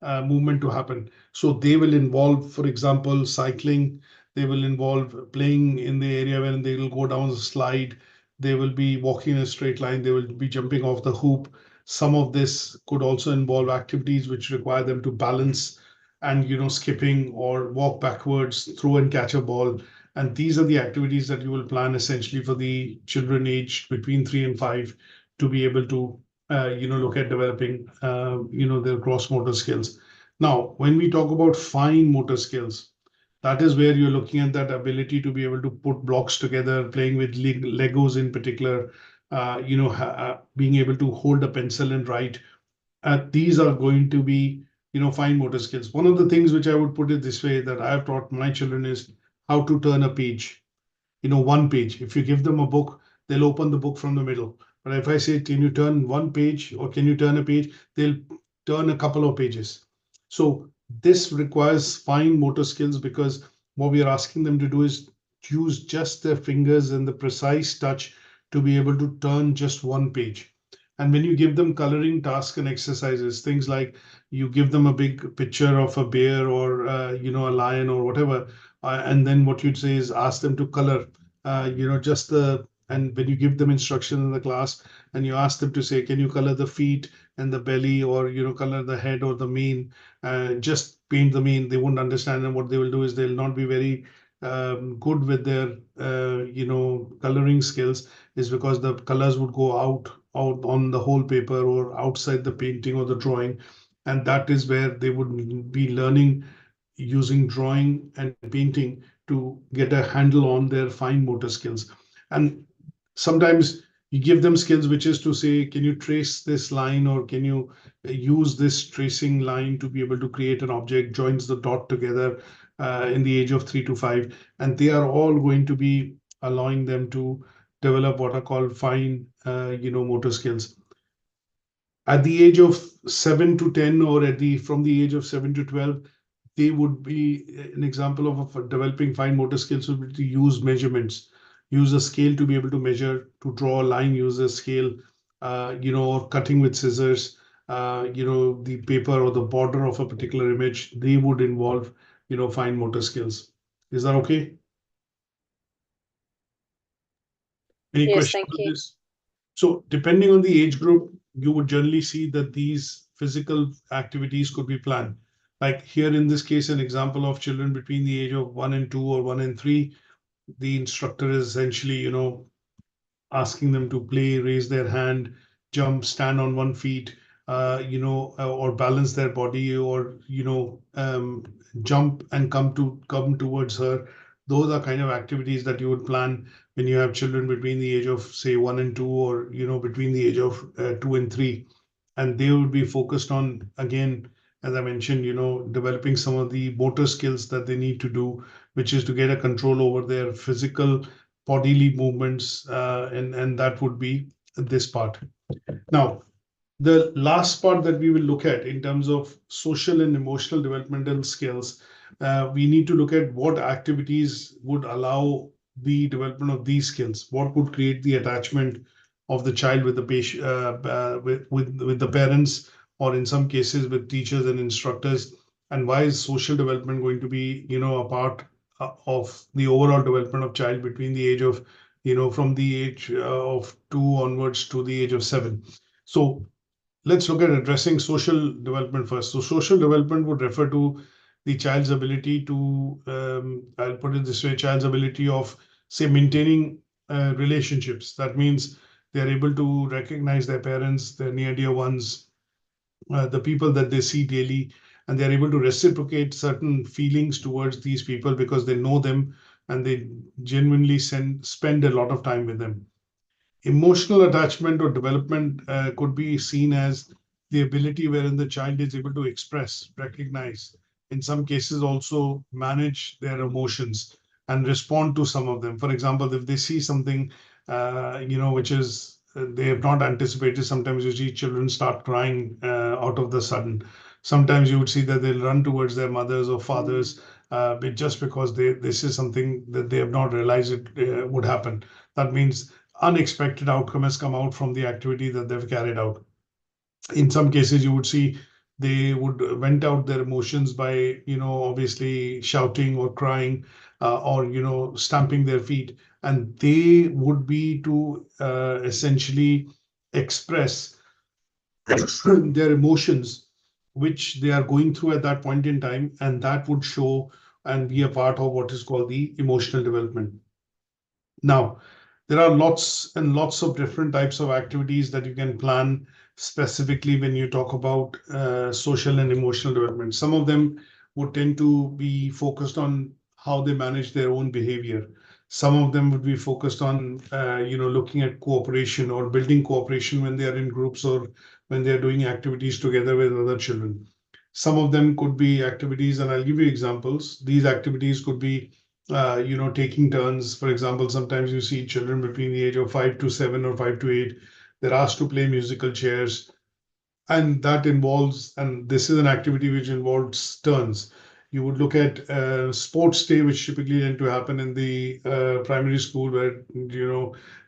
movement to happen. So they will involve, for example, cycling. They will involve playing in the area where they will go down the slide. They will be walking in a straight line. They will be jumping off the hoop. Some of this could also involve activities which require them to balance and, skipping or walk backwards, throw and catch a ball. And these are the activities that you will plan essentially for the children aged between 3 and 5 to be able to, look at developing, their gross motor skills. Now, when we talk about fine motor skills, that is where you're looking at that ability to be able to put blocks together, playing with Legos in particular, being able to hold a pencil and write. These are going to be, fine motor skills. One of the things which I would put it this way that I have taught my children is how to turn a page. One page. If you give them a book, they'll open the book from the middle. But if I say, can you turn one page or can you turn a page, they'll turn a couple of pages. So this requires fine motor skills, because what we are asking them to do is use just their fingers and the precise touch to be able to turn just one page. And when you give them coloring tasks and exercises, things like you give them a big picture of a bear or a lion or whatever, and then what you'd say is ask them to color, just the. And when you give them instruction in the class and you ask them to say, can you color the feet and the belly, or color the head or the mane, just paint the mane, they won't understand. And what they will do is they'll not be very good with their coloring skills, is because the colors would go out on the whole paper or outside the painting or the drawing. And that is where they would be learning using drawing and painting to get a handle on their fine motor skills. And sometimes you give them skills, which is to say, can you trace this line, or can you use this tracing line to be able to create an object, joins the dot together, in the age of 3 to 5. And they are all going to be allowing them to develop what are called fine, motor skills. At the age of 7 to 10, or from the age of 7 to 12, they would be an example of developing fine motor skills would be to use measurements, use a scale to be able to measure, to draw a line, use a scale, or cutting with scissors, the paper or the border of a particular image. They would involve, fine motor skills. Is that okay? Any Yes, question thank on you. this? So depending on the age group, you would generally see that these physical activities could be planned. Like here in this case, an example of children between the age of 1 and 2 or 1 and 3, the instructor is essentially, asking them to play, raise their hand, jump, stand on one feet, or balance their body, or jump and come towards her. Those are kind of activities that you would plan when you have children between the age of, say, 1 and 2, or between the age of 2 and 3, and they would be focused on, again, as I mentioned, developing some of the motor skills that they need to do, which is to get a control over their physical bodily movements, and that would be this part. Now, the last part that we will look at in terms of social and emotional developmental skills, we need to look at what activities would allow the development of these skills, what would create the attachment of the child with the patient, with the parents, or in some cases with teachers and instructors, and why is social development going to be, a part of the overall development of child between the age of, from the age of 2 onwards to the age of 7. So let's look at addressing social development first. So social development would refer to the child's ability to, I'll put it this way, child's ability of, say, maintaining relationships. That means they're able to recognize their parents, their near dear ones, the people that they see daily, and they're able to reciprocate certain feelings towards these people because they know them and they genuinely spend a lot of time with them. Emotional attachment or development could be seen as the ability wherein the child is able to express, recognize, in some cases also manage their emotions and respond to some of them. For example, if they see something, which is they have not anticipated, sometimes you see children start crying out of the sudden. Sometimes you would see that they'll run towards their mothers or fathers, but just because this is something that they have not realized it would happen. That means unexpected outcome has come out from the activity that they've carried out. In some cases, you would see they would vent out their emotions by, obviously shouting or crying, or, stamping their feet. And they would be to essentially express their emotions, which they are going through at that point in time. And that would show and be a part of what is called the emotional development. Now, there are lots and lots of different types of activities that you can plan specifically when you talk about social and emotional development. Some of them would tend to be focused on how they manage their own behavior. Some of them would be focused on, looking at cooperation or building cooperation when they are in groups or when they are doing activities together with other children. Some of them could be activities, and I'll give you examples. These activities could be taking turns. For example, sometimes you see children between the age of 5 to 7 or 5 to 8, they're asked to play musical chairs. And that involves, and this is an activity which involves turns. You would look at sports day, which typically tend to happen in the primary school where,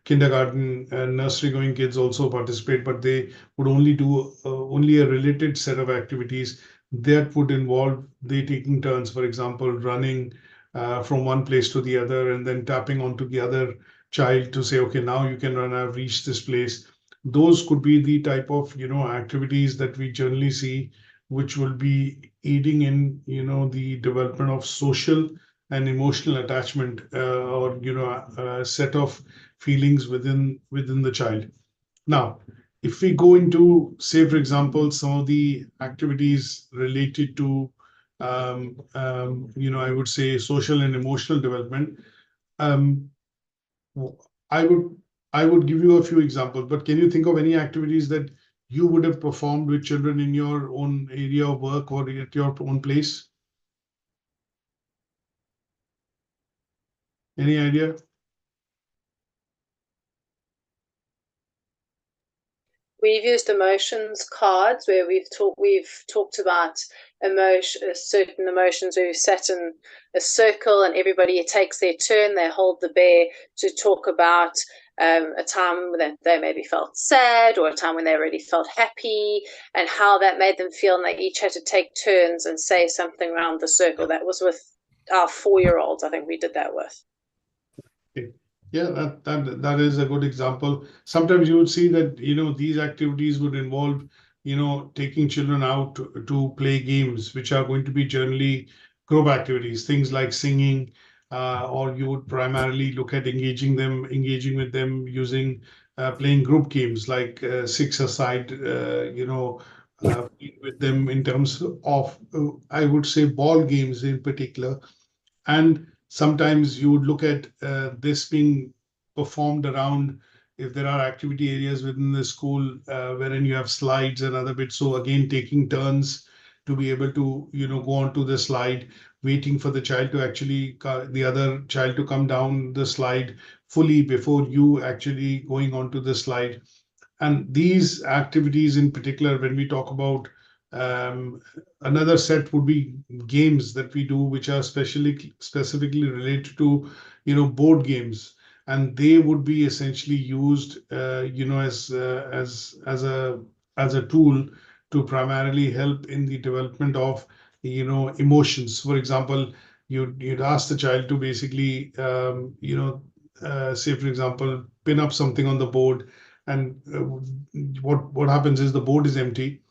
kindergarten and nursery going kids also participate, but they would only do only a related set of activities that would involve they taking turns, for example, running from one place to the other and then tapping onto the other child to say, okay, now you can run, I've reached this place. Those could be the type of activities that we generally see, which will be aiding in the development of social and emotional attachment, or a set of feelings within the child. Now, if we go into, say, for example, some of the activities related to I would say social and emotional development, um, I would I would give you a few examples, but can you think of any activities that you would have performed with children in your own area of work or at your own place? Any idea? We've used emotions cards where we've talked about certain emotions where we've sat in a circle and everybody takes their turn. They hold the bear to talk about a time when they maybe felt sad or a time when they already felt happy and how that made them feel. And they each had to take turns and say something around the circle. That was with our 4-year-olds. I think we did that with. Okay. Yeah, that is a good example. Sometimes you would see that these activities would involve taking children out to play games, which are going to be generally group activities, things like singing, or you would primarily look at engaging with them using playing group games like six-a-side, with them in terms of, I would say, ball games in particular. And sometimes you would look at this being performed around if there are activity areas within the school wherein you have slides and other bits. So again, taking turns to be able to, go onto the slide, waiting for the child to actually, the other child to come down the slide fully before you actually going onto the slide. And these activities in particular, when we talk about another set would be games that we do, which are specifically related to, board games, and they would be essentially used, as a tool to primarily help in the development of, emotions. For example, you'd ask the child to basically, say, for example, pin up something on the board, and what happens is the board is empty.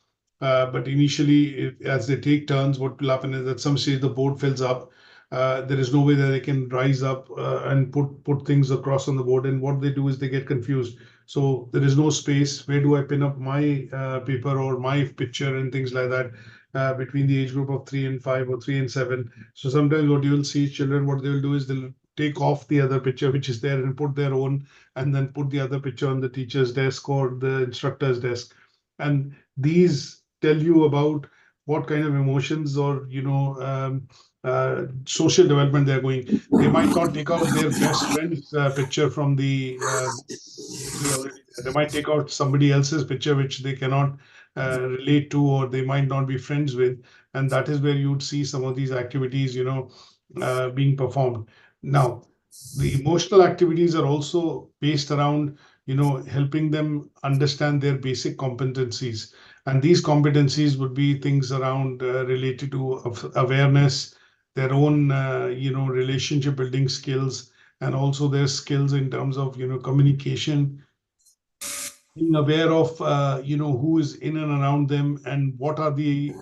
But initially, as they take turns, what will happen is at some stage the board fills up. There is no way that they can rise up and put things across on the board. And what they do is they get confused. So there is no space. Where do I pin up my paper or my picture and things like that between the age group of 3 and 5 or 3 and 7? So sometimes what you will see children, what they will do is they'll take off the other picture which is there and put their own, and then put the other picture on the teacher's desk or the instructor's desk. And these tell you about what kind of emotions or social development they're going. They might not take out their best friend's picture from which is already there. They might take out somebody else's picture which they cannot relate to, or they might not be friends with, and that is where you'd see some of these activities being performed. Now, the emotional activities are also based around helping them understand their basic competencies, and these competencies would be things around related to awareness, their own relationship building skills, and also their skills in terms of communication, being aware of who is in and around them, and what are the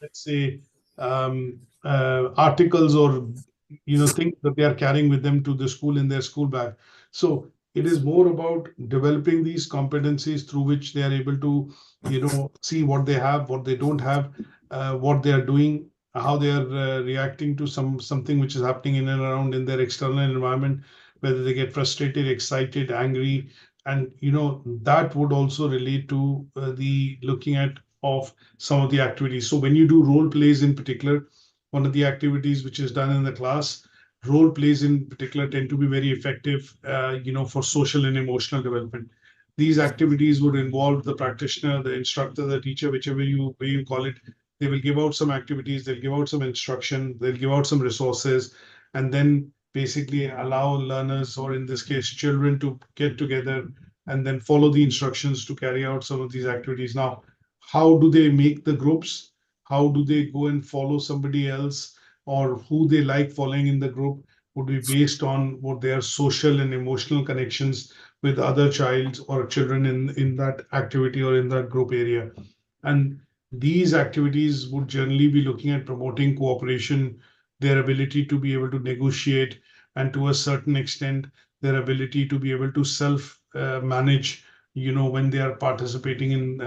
let's say articles or things that they are carrying with them to the school in their school bag. So it is more about developing these competencies through which they are able to see what they have, what they don't have, what they are doing, how they are reacting to something which is happening in and around in their external environment, whether they get frustrated, excited, angry. And that would also relate to the looking at of some of the activities. So when you do role plays in particular, one of the activities which is done in the class, role plays in particular tend to be very effective, for social and emotional development. These activities would involve the practitioner, the instructor, the teacher, whichever way you call it. They will give out some activities, they'll give out some instruction, they'll give out some resources, and then basically allow learners, or in this case, children, to get together and then follow the instructions to carry out some of these activities. Now, how do they make the groups? How do they go and follow somebody else, or who they like following in the group would be based on what their social and emotional connections with other childs or children in that activity or in that group area. And these activities would generally be looking at promoting cooperation, their ability to be able to negotiate, and to a certain extent, their ability to be able to self-manage, when they are participating in,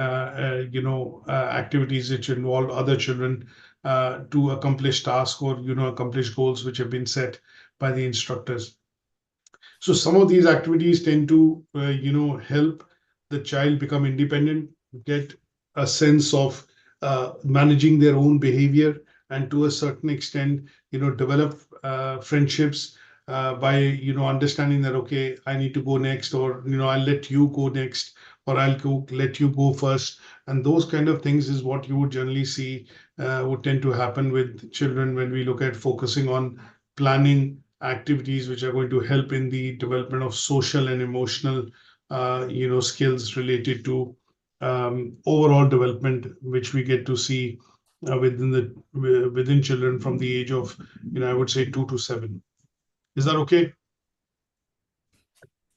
activities which involve other children to accomplish tasks or, accomplish goals which have been set by the instructors. So some of these activities tend to, help the child become independent, get a sense of managing their own behavior, and to a certain extent, develop friendships by, understanding that, okay, I need to go next, or, I'll let you go next, or let you go first. And those kind of things is what you would generally see would tend to happen with children when we look at focusing on planning activities which are going to help in the development of social and emotional, skills related to overall development, which we get to see within children from the age of, I would say 2 to 7. Is that okay?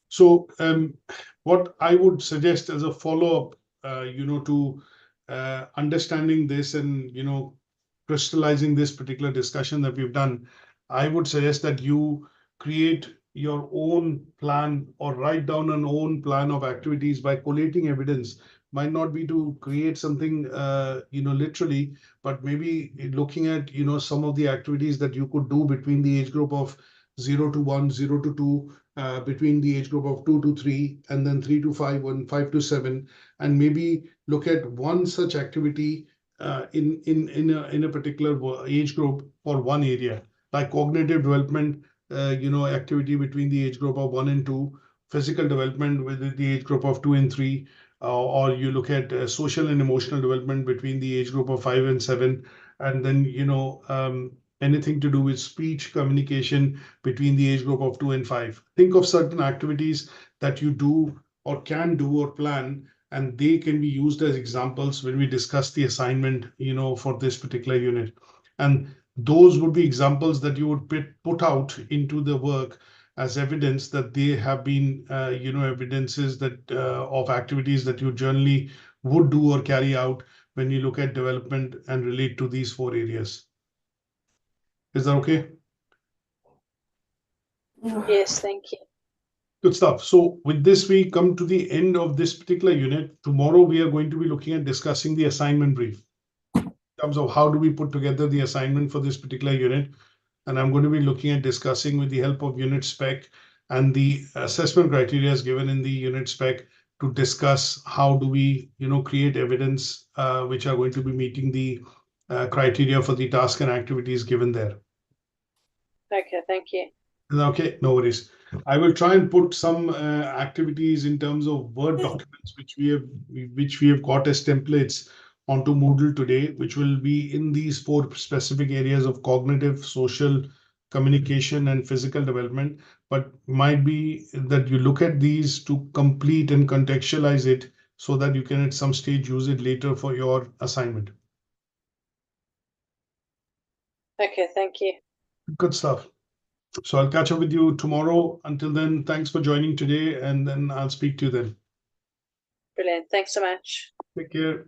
So what I would suggest as a follow-up, to understanding this and, crystallizing this particular discussion that we've done, I would suggest that you create your own plan or write down an own plan of activities by collating evidence. Might not be to create something, literally, but maybe looking at, some of the activities that you could do between the age group of 0 to 1, 0 to 2, between the age group of 2 to 3, and then 3 to 5, and 5 to 7, and maybe look at one such activity in a particular age group for one area, like cognitive development, activity between the age group of 1 and 2, physical development within the age group of 2 and 3, or you look at social and emotional development between the age group of 5 and 7, and then anything to do with speech communication between the age group of 2 and 5. Think of certain activities that you do or can do or plan, and they can be used as examples when we discuss the assignment, for this particular unit. And those would be examples that you would put out into the work as evidence that they have been, evidences that of activities that you generally would do or carry out when you look at development and relate to these 4 areas. Is that okay? Yes, thank you. Good stuff. So with this, we come to the end of this particular unit. Tomorrow, we are going to be looking at discussing the assignment brief in terms of how do we put together the assignment for this particular unit. And I'm going to be looking at discussing with the help of unit spec and the assessment criteria given in the unit spec to discuss how do we, create evidence which are going to be meeting the criteria for the task and activities given there. Okay, thank you. Okay, no worries. I will try and put some activities in terms of Word documents which we have got as templates onto Moodle today, which will be in these 4 specific areas of cognitive, social, communication, and physical development. But might be that you look at these to complete and contextualize it so that you can at some stage use it later for your assignment. Okay, thank you. Good stuff. So I'll catch up with you tomorrow. Until then, thanks for joining today, and then I'll speak to you then. Brilliant. Thanks so much. Take care.